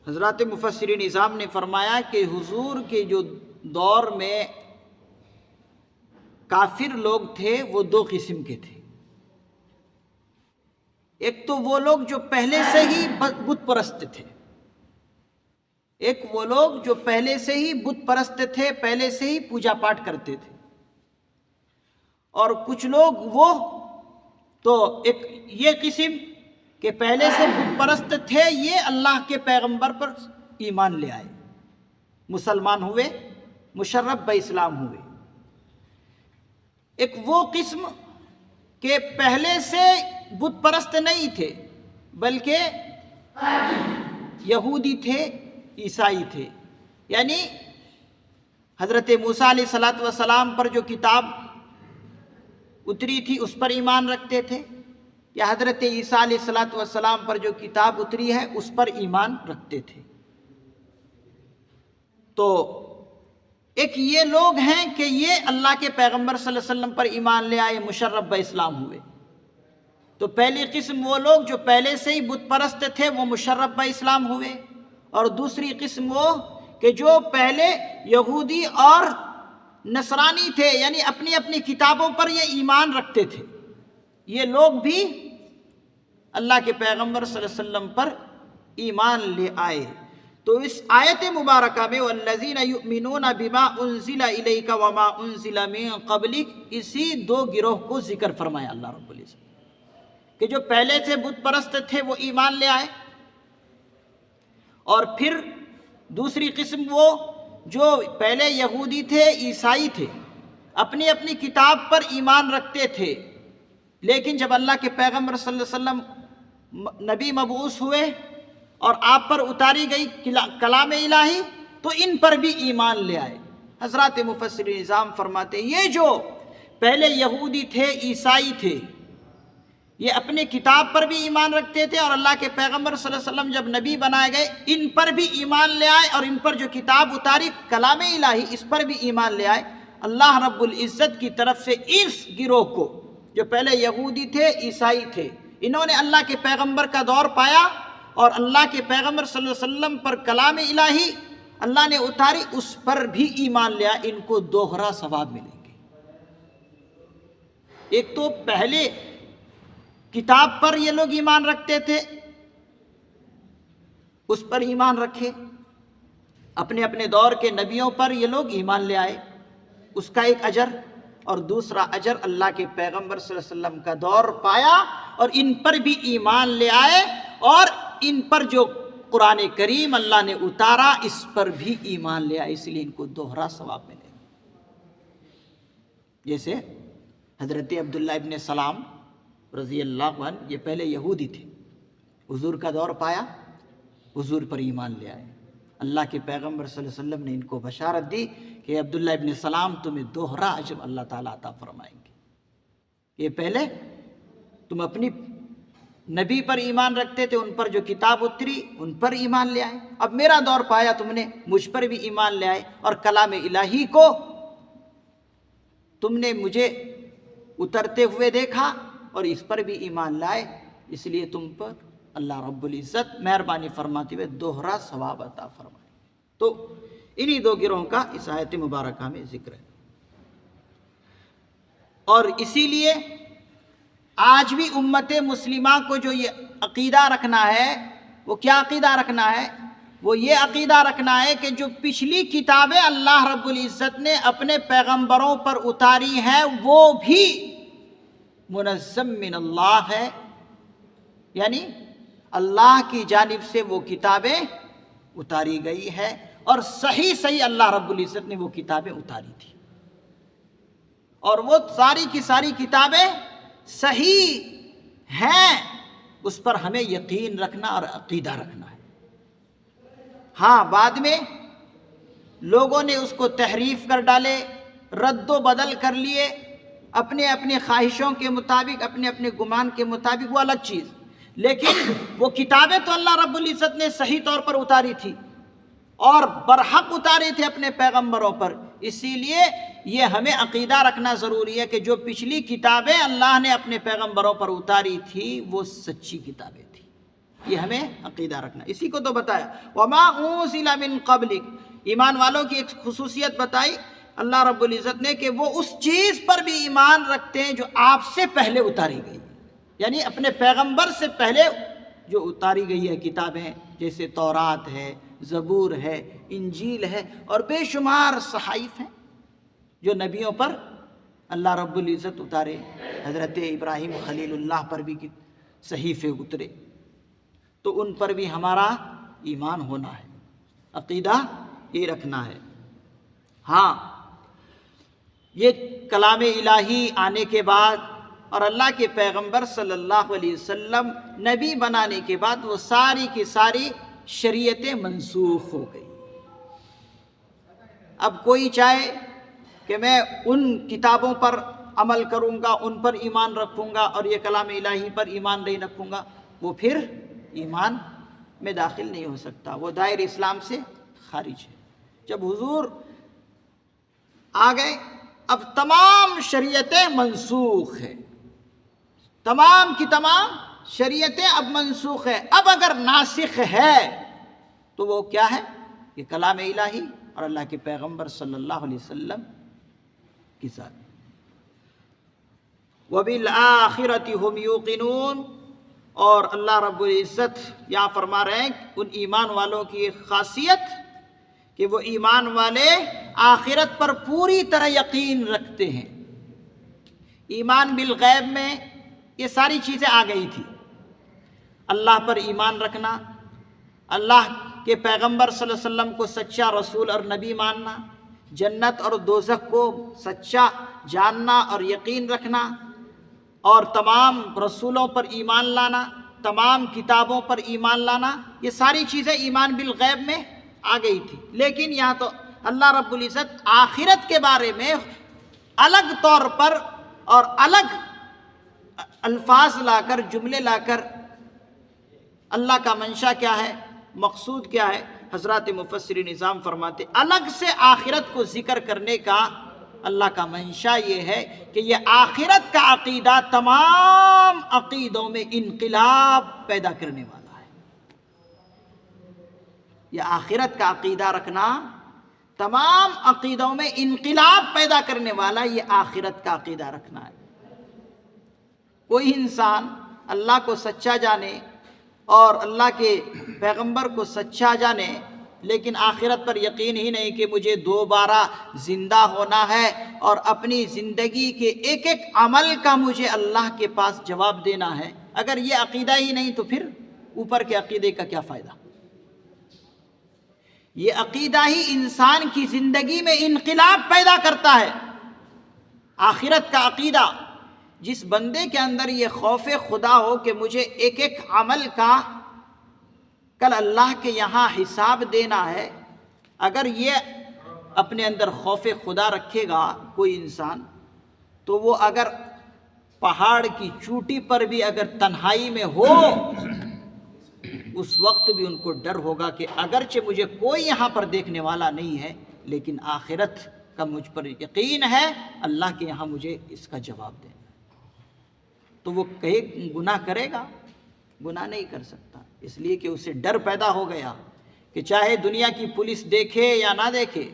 حضرات مفسرین نظام نے فرمایا کہ حضور کے جو دور میں کافر لوگ تھے وہ دو قسم کے تھے۔ ایک تو وہ لوگ جو پہلے سے ہی بت پرست تھے، ایک وہ لوگ جو پہلے سے ہی بت پرست تھے، پہلے سے ہی پوجا پاٹ کرتے تھے، اور کچھ لوگ وہ تو ایک یہ قسم کہ پہلے سے بت پرست تھے، یہ اللہ کے پیغمبر پر ایمان لے آئے، مسلمان ہوئے، مشرف باسلام ہوئے۔ ایک وہ قسم کہ پہلے سے بت پرست نہیں تھے بلکہ یہودی تھے، عیسائی تھے، یعنی حضرت موسیٰ علیہ السلام پر جو کتاب اتری تھی اس پر ایمان رکھتے تھے، یا حضرت عیسیٰ علیہ السلام پر جو کتاب اتری ہے اس پر ایمان رکھتے تھے۔ تو ایک یہ لوگ ہیں کہ یہ اللہ کے پیغمبر صلی اللہ علیہ وسلم پر ایمان لے آئے، مشرف باسلام ہوئے۔ تو پہلی قسم وہ لوگ جو پہلے سے ہی بت پرست تھے، وہ مشرف باسلام ہوئے، اور دوسری قسم وہ کہ جو پہلے یہودی اور نصرانی تھے، یعنی اپنی اپنی کتابوں پر یہ ایمان رکھتے تھے، یہ لوگ بھی اللہ کے پیغمبر صلی اللہ علیہ وسلم پر ایمان لے آئے۔ تو اس آیت مبارکہ میں والذین یؤمنون بما انزل الیک وما انزل من قبلک، اسی دو گروہ کو ذکر فرمایا اللہ رب العزت، کہ جو پہلے سے بت پرست تھے وہ ایمان لے آئے، اور پھر دوسری قسم وہ جو پہلے یہودی تھے، عیسائی تھے، اپنی اپنی کتاب پر ایمان رکھتے تھے، لیکن جب اللہ کے پیغمبر صلی اللہ علیہ وسلم نبی مبعوث ہوئے اور آپ پر اتاری گئی کلام الہی تو ان پر بھی ایمان لے آئے۔ حضرات مفسر نظام فرماتے ہیں یہ جو پہلے یہودی تھے، عیسائی تھے، یہ اپنے کتاب پر بھی ایمان رکھتے تھے، اور اللہ کے پیغمبر صلی اللہ علیہ وسلم جب نبی بنائے گئے ان پر بھی ایمان لے آئے، اور ان پر جو کتاب اتاری کلام الہی اس پر بھی ایمان لے آئے۔ اللہ رب العزت کی طرف سے اس گروہ کو جو پہلے یہودی تھے، عیسائی تھے، انہوں نے اللہ کے پیغمبر کا دور پایا اور اللہ کے پیغمبر صلی اللہ علیہ وسلم پر کلام الہی اللہ نے اتاری، اس پر بھی ایمان لیا، ان کو دوہرا ثواب ملیں گے۔ ایک تو پہلے کتاب پر یہ لوگ ایمان رکھتے تھے، اس پر ایمان رکھے، اپنے اپنے دور کے نبیوں پر یہ لوگ ایمان لے آئے، اس کا ایک اجر، اور دوسرا اجر اللہ کے پیغمبر صلی اللہ علیہ وسلم کا دور پایا اور ان پر بھی ایمان لے آئے، اور ان پر جو قرآن کریم اللہ نے اتارا اس پر بھی ایمان لے آئے، اس لیے ان کو دوہرا ثواب ملے گا۔ جیسے حضرت عبداللہ ابن سلام رضی اللہ عنہ، یہ پہلے یہودی تھے، حضور کا دور پایا، حضور پر ایمان لے آئے، اللہ کے پیغمبر صلی اللہ علیہ وسلم نے ان کو بشارت دی کہ عبداللہ ابن سلام تمہیں دوہرا اجر اللہ تعالیٰ عطا فرمائیں گے۔ یہ پہلے تم اپنی نبی پر ایمان رکھتے تھے، ان پر جو کتاب اتری ان پر ایمان لے آئے، اب میرا دور پایا تم نے، مجھ پر بھی ایمان لے آئے، اور کلام الہی کو تم نے مجھے اترتے ہوئے دیکھا اور اس پر بھی ایمان لائے، اس لیے تم پر اللہ رب العزت مہربانی فرماتے ہوئے دوہرا ثواب عطا فرمائے۔ تو انہی دو گروہوں کا اس آیت مبارکہ میں ذکر ہے، اور اسی لیے آج بھی امت مسلمہ کو جو یہ عقیدہ رکھنا ہے، وہ کیا عقیدہ رکھنا ہے؟ وہ یہ عقیدہ رکھنا ہے کہ جو پچھلی کتابیں اللہ رب العزت نے اپنے پیغمبروں پر اتاری ہیں وہ بھی منزم من اللہ ہے، یعنی اللہ کی جانب سے وہ کتابیں اتاری گئی ہے، اور صحیح اللہ رب العزت نے وہ کتابیں اتاری تھی، اور وہ ساری کی ساری کتابیں صحیح ہیں، اس پر ہمیں یقین رکھنا اور عقیدہ رکھنا ہے۔ ہاں بعد میں لوگوں نے اس کو تحریف کر ڈالے، رد و بدل کر لیے اپنے اپنے خواہشوں کے مطابق، اپنے اپنے گمان کے مطابق، وہ الگ چیز، لیکن وہ کتابیں تو اللہ رب العزت نے صحیح طور پر اتاری تھی اور برحق اتاری تھی اپنے پیغمبروں پر، اسی لیے یہ ہمیں عقیدہ رکھنا ضروری ہے کہ جو پچھلی کتابیں اللہ نے اپنے پیغمبروں پر اتاری تھی وہ سچی کتابیں تھیں. یہ ہمیں عقیدہ رکھنا. اسی کو تو بتایا وَمَا أُنزِلَ مِن قَبْلِكَ. ایمان والوں کی ایک خصوصیت بتائی اللہ رب العزت نے کہ وہ اس چیز پر بھی ایمان رکھتے ہیں جو آپ سے پہلے اتاری گئی، یعنی اپنے پیغمبر سے پہلے جو اتاری گئی ہے کتابیں، جیسے تورات ہے، زبور ہے، انجیل ہے، اور بے شمار صحائف ہیں جو نبیوں پر اللہ رب العزت اتارے. حضرت ابراہیم خلیل اللہ پر بھی صحیفے اترے، تو ان پر بھی ہمارا ایمان ہونا ہے، عقیدہ یہ رکھنا ہے. ہاں، یہ کلام الہی آنے کے بعد اور اللہ کے پیغمبر صلی اللہ علیہ وسلم نبی بنانے کے بعد وہ ساری کی ساری شریعتیں منسوخ ہو گئی. اب کوئی چاہے کہ میں ان کتابوں پر عمل کروں گا، ان پر ایمان رکھوں گا، اور یہ کلام الہی پر ایمان نہیں رکھوں گا، وہ پھر ایمان میں داخل نہیں ہو سکتا، وہ دائرہ اسلام سے خارج ہے. جب حضور آ گئے اب تمام شریعتیں منسوخ ہیں، تمام کی تمام شریعتیں اب منسوخ ہے. اب اگر ناسخ ہے تو وہ کیا ہے؟ یہ کلام الہی اور اللہ کے پیغمبر صلی اللہ علیہ وسلم کی ذات. وَبِالْآخِرَةِ هُمْ يُوقِنُونَ. اور اللہ رب العزت یہاں فرما رہے ہیں ان ایمان والوں کی ایک خاصیت کہ وہ ایمان والے آخرت پر پوری طرح یقین رکھتے ہیں. ایمان بالغیب میں یہ ساری چیزیں آ گئی تھی. اللہ پر ایمان رکھنا، اللہ کے پیغمبر صلی اللہ علیہ وسلم کو سچا رسول اور نبی ماننا، جنت اور دوزخ کو سچا جاننا اور یقین رکھنا، اور تمام رسولوں پر ایمان لانا، تمام کتابوں پر ایمان لانا، یہ ساری چیزیں ایمان بالغیب میں آ گئی تھی. لیکن یہاں تو اللہ رب العزت آخرت کے بارے میں الگ طور پر اور الگ الفاظ لا کر، جملے لا کر، اللہ کا منشا کیا ہے، مقصود کیا ہے، حضرات مفسرین نظام فرماتے الگ سے آخرت کو ذکر کرنے کا اللہ کا منشا یہ ہے کہ یہ آخرت کا عقیدہ تمام عقیدوں میں انقلاب پیدا کرنے والا ہے. یہ آخرت کا عقیدہ رکھنا تمام عقیدوں میں انقلاب پیدا کرنے والا، یہ آخرت کا عقیدہ رکھنا ہے. کوئی انسان اللہ کو سچا جانے اور اللہ کے پیغمبر کو سچا جانے، لیکن آخرت پر یقین ہی نہیں کہ مجھے دوبارہ زندہ ہونا ہے اور اپنی زندگی کے ایک ایک عمل کا مجھے اللہ کے پاس جواب دینا ہے، اگر یہ عقیدہ ہی نہیں تو پھر اوپر کے عقیدے کا کیا فائدہ؟ یہ عقیدہ ہی انسان کی زندگی میں انقلاب پیدا کرتا ہے. آخرت کا عقیدہ، جس بندے کے اندر یہ خوف خدا ہو کہ مجھے ایک ایک عمل کا کل اللہ کے یہاں حساب دینا ہے، اگر یہ اپنے اندر خوف خدا رکھے گا کوئی انسان، تو وہ اگر پہاڑ کی چوٹی پر بھی اگر تنہائی میں ہو، اس وقت بھی ان کو ڈر ہوگا کہ اگرچہ مجھے کوئی یہاں پر دیکھنے والا نہیں ہے، لیکن آخرت کا مجھ پر یقین ہے، اللہ کے یہاں مجھے اس کا جواب دینا. تو وہ کہے گناہ کرے گا؟ گناہ نہیں کر سکتا، اس لیے کہ اسے ڈر پیدا ہو گیا کہ چاہے دنیا کی پولیس دیکھے یا نہ دیکھے،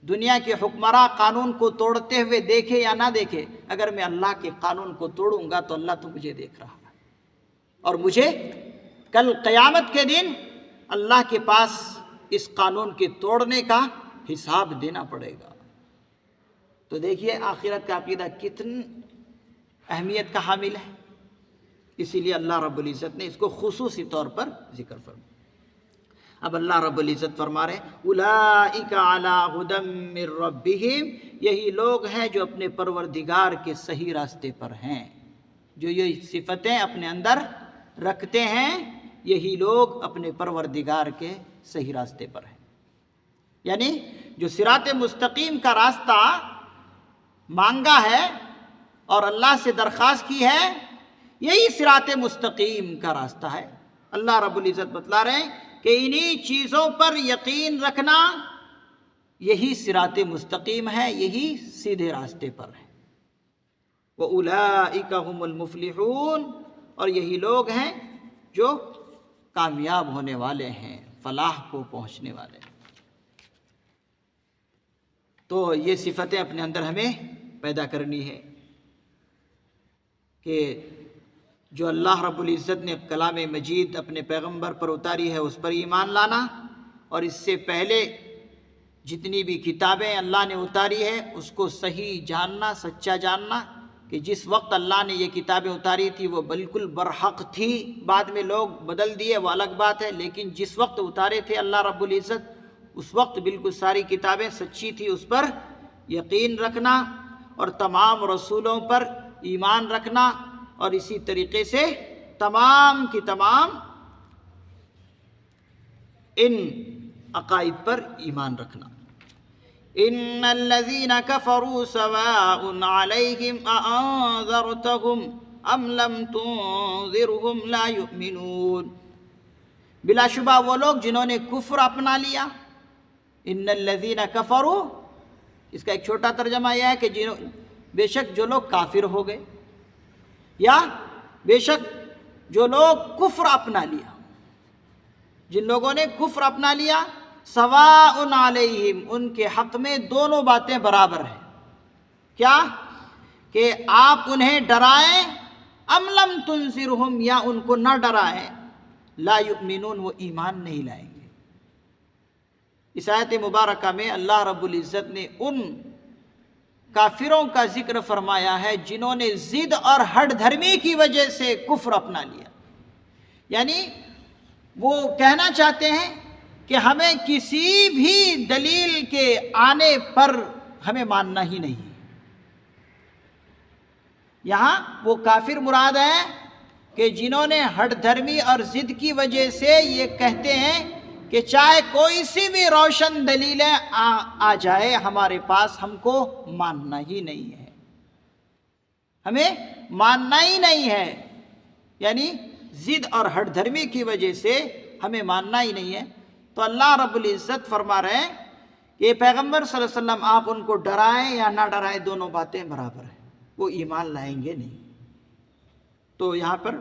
دنیا کے حکمراں قانون کو توڑتے ہوئے دیکھے یا نہ دیکھے، اگر میں اللہ کے قانون کو توڑوں گا تو اللہ تو مجھے دیکھ رہا ہے، اور مجھے کل قیامت کے دن اللہ کے پاس اس قانون کے توڑنے کا حساب دینا پڑے گا. تو دیکھیے آخرت کا عقیدہ کتنی اہمیت کا حامل ہے. اسی لیے اللہ رب العزت نے اس کو خصوصی طور پر ذکر فرمایا. اب اللہ رب العزت فرما رہے ہیں اولئک علی ھدی من ربہم، یہی لوگ ہیں جو اپنے پروردگار کے صحیح راستے پر ہیں، جو یہ صفتیں اپنے اندر رکھتے ہیں، یہی لوگ اپنے پروردگار کے صحیح راستے پر ہیں. یعنی جو صراط مستقیم کا راستہ مانگا ہے اور اللہ سے درخواست کی ہے، یہی صراط مستقیم کا راستہ ہے. اللہ رب العزت بتلا رہے ہیں کہ انہی چیزوں پر یقین رکھنا یہی صراط مستقیم ہے، یہی سیدھے راستے پر ہے۔ وَأُولَئِكَ هُمُ الْمُفْلِحُونَ، اور یہی لوگ ہیں جو کامیاب ہونے والے ہیں، فلاح کو پہنچنے والے ہیں۔ تو یہ صفتیں اپنے اندر ہمیں پیدا کرنی ہے کہ جو اللہ رب العزت نے کلام مجید اپنے پیغمبر پر اتاری ہے اس پر ایمان لانا، اور اس سے پہلے جتنی بھی کتابیں اللہ نے اتاری ہے اس کو صحیح جاننا، سچا جاننا کہ جس وقت اللہ نے یہ کتابیں اتاری تھی وہ بالکل برحق تھی، بعد میں لوگ بدل دیے وہ الگ بات ہے، لیکن جس وقت اتارے تھے اللہ رب العزت اس وقت بالکل ساری کتابیں سچی تھی، اس پر یقین رکھنا اور تمام رسولوں پر ایمان رکھنا، اور اسی طریقے سے تمام کی تمام ان عقائد پر ایمان رکھنا۔ ان الذين كفروا سواء عليهم اانذرتهم ام لم تنذرهم لا يؤمنون، بلا شبہ وہ لوگ جنہوں نے کفر اپنا لیا، ان الذين كفروا، اس کا ایک چھوٹا ترجمہ یہ ہے کہ بے شک جو لوگ کافر ہو گئے، یا بے شک جو لوگ کفر اپنا لیا، جن لوگوں نے کفر اپنا لیا، سواء علیہم، ان کے حق میں دونوں باتیں برابر ہیں۔ کیا کہ آپ انہیں ڈرائیں، ام لم تنذرہم، یا ان کو نہ ڈرائیں، لا یؤمنون، وہ ایمان نہیں لائیں گے۔ اس آیت مبارکہ میں اللہ رب العزت نے ان کافروں کا ذکر فرمایا ہے جنہوں نے ضد اور ہٹ دھرمی کی وجہ سے کفر اپنا لیا، یعنی وہ کہنا چاہتے ہیں کہ ہمیں کسی بھی دلیل کے آنے پر ہمیں ماننا ہی نہیں۔ یہاں وہ کافر مراد ہے کہ جنہوں نے ہٹ دھرمی اور ضد کی وجہ سے یہ کہتے ہیں کہ چاہے کوئی سی بھی روشن دلیلیں آ جائے ہمارے پاس، ہم کو ماننا ہی نہیں ہے، ہمیں ماننا ہی نہیں ہے، یعنی ضد اور ہٹ دھرمی کی وجہ سے ہمیں ماننا ہی نہیں ہے۔ تو اللہ رب العزت فرما رہے ہیں کہ پیغمبر صلی اللہ علیہ وسلم آپ ان کو ڈرائیں یا نہ ڈرائیں، دونوں باتیں برابر ہیں، وہ ایمان لائیں گے نہیں۔ تو یہاں پر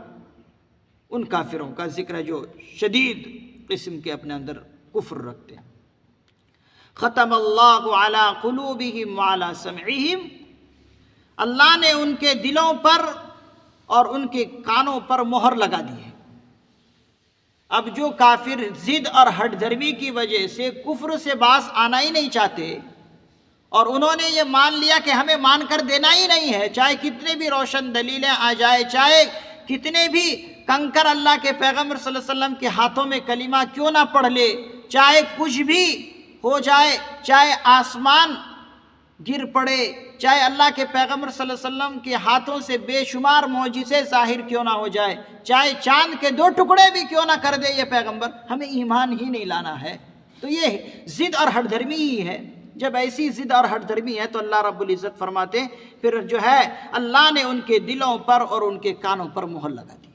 ان کافروں کا ذکر ہے جو شدید قسم کے اپنے اندر کفر رکھتے ہیں۔ ختم اللہ علی قلوبہم وعلی سمعہم، اللہ نے ان کے دلوں پر اور ان کے کانوں پر مہر لگا دی ہے۔ اب جو کافر ضد اور ہٹ دھرمی کی وجہ سے کفر سے باز آنا ہی نہیں چاہتے، اور انہوں نے یہ مان لیا کہ ہمیں مان کر دینا ہی نہیں ہے، چاہے کتنے بھی روشن دلیلیں آ جائے، چاہے کتنے بھی کنکر اللہ کے پیغمبر صلی اللہ علیہ وسلم کے ہاتھوں میں کلمہ کیوں نہ پڑھ لے، چاہے کچھ بھی ہو جائے، چاہے آسمان گر پڑے، چاہے اللہ کے پیغمبر صلی اللہ علیہ وسلم کے ہاتھوں سے بے شمار معجزے ظاہر کیوں نہ ہو جائے، چاہے چاند کے 2 ٹکڑے بھی کیوں نہ کر دے یہ پیغمبر، ہمیں ایمان ہی نہیں لانا ہے۔ تو یہ ضد اور ہٹ دھرمی ہی ہے۔ جب ایسی ضد اور ہٹ دھرمی ہے تو اللہ رب العزت فرماتے ہیں پھر جو ہے اللہ نے ان کے دلوں پر اور ان کے کانوں پر مہر لگا دی۔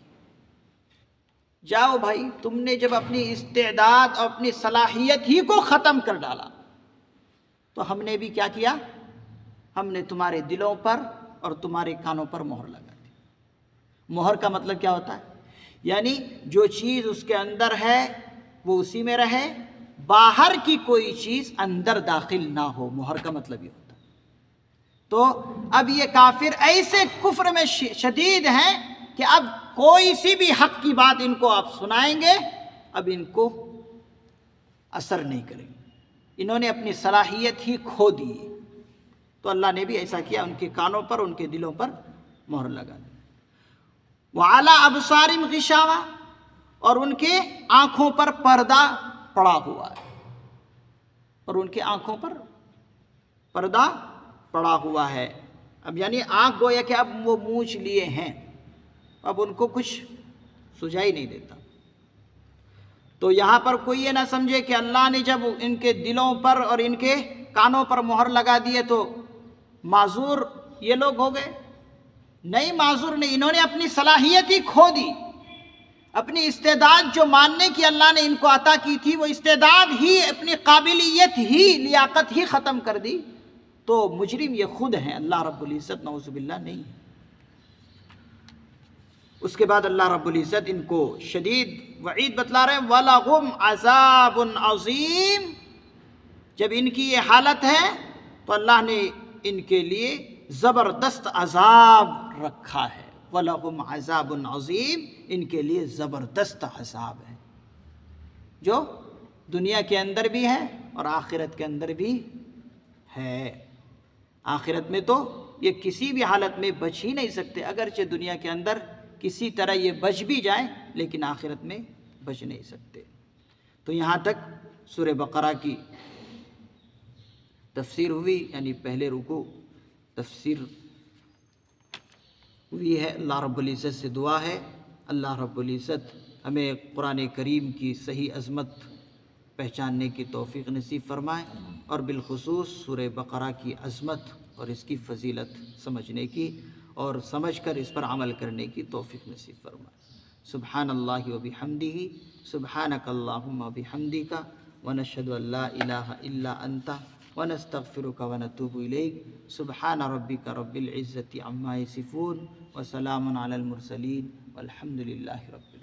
جاؤ بھائی، تم نے جب اپنی استعداد اور اپنی صلاحیت ہی کو ختم کر ڈالا تو ہم نے بھی کیا کیا، ہم نے تمہارے دلوں پر اور تمہارے کانوں پر مہر لگا دی۔ مہر کا مطلب کیا ہوتا ہے؟ یعنی جو چیز اس کے اندر ہے وہ اسی میں رہے، باہر کی کوئی چیز اندر داخل نہ ہو، مہر کا مطلب یہ ہوتا ہے۔ تو اب یہ کافر ایسے کفر میں شدید ہیں کہ اب کوئی سی بھی حق کی بات ان کو آپ سنائیں گے اب ان کو اثر نہیں کرے گی، انہوں نے اپنی صلاحیت ہی کھو دی۔ تو اللہ نے بھی ایسا کیا، ان کے کانوں پر ان کے دلوں پر مہر لگا دی۔ وعلی ابصارہم غشاوہ، اور ان کے آنکھوں پر پردہ پڑا ہوا ہے، اور ان کے آنکھوں پر پردہ پڑا ہوا ہے۔ اب یعنی آنکھ گویا کہ اب وہ مونچھ لیے ہیں، اب ان کو کچھ سجائی نہیں دیتا۔ تو یہاں پر کوئی یہ نہ سمجھے کہ اللہ نے جب ان کے دلوں پر اور ان کے کانوں پر مہر لگا دیے تو معذور یہ لوگ ہو گئے، نہیں، معذور نہیں، انہوں نے اپنی صلاحیت ہی کھو دی۔ اپنی استعداد جو ماننے کی اللہ نے ان کو عطا کی تھی، وہ استعداد ہی، اپنی قابلیت ہی، لیاقت ہی ختم کر دی، تو مجرم یہ خود ہیں، اللہ رب العزت نعوذ باللہ نہیں ہے۔ اس کے بعد اللہ رب العزت ان کو شدید وعید بتلا رہے ہیں، وَلَهُمْ عَذَابٌ عَظِيمٌ۔ جب ان کی یہ حالت ہے تو اللہ نے ان کے لیے زبردست عذاب رکھا ہے، وَلَهُمْ عَذَابٌ عَظِيمٌ، ان کے لیے زبردست عذاب ہے، جو دنیا کے اندر بھی ہے اور آخرت کے اندر بھی ہے۔ آخرت میں تو یہ کسی بھی حالت میں بچ ہی نہیں سکتے، اگرچہ دنیا کے اندر کسی طرح یہ بچ بھی جائیں لیکن آخرت میں بچ نہیں سکتے۔ تو یہاں تک سورہ بقرہ کی تفسیر ہوئی، یعنی پہلے رکوع تفسیر ہوئی ہے۔ اللہ رب العزت سے دعا ہے اللہ رب العزت ہمیں قرآن کریم کی صحیح عظمت پہچاننے کی توفیق نصیب فرمائے، اور بالخصوص سورہ بقرہ کی عظمت اور اس کی فضیلت سمجھنے کی اور سمجھ کر اس پر عمل کرنے کی توفیق نصیب فرمائے۔ سبحان اللہ و بحمدہ، سبحانک اللہم و بحمدک، ونشہد ان لا الہ الا انت، ونستغفرک ونتوب الیک۔ سبحان ربک رب العزت عما یصفون، وسلام علی المرسلین، والحمد للہ رب العالمین۔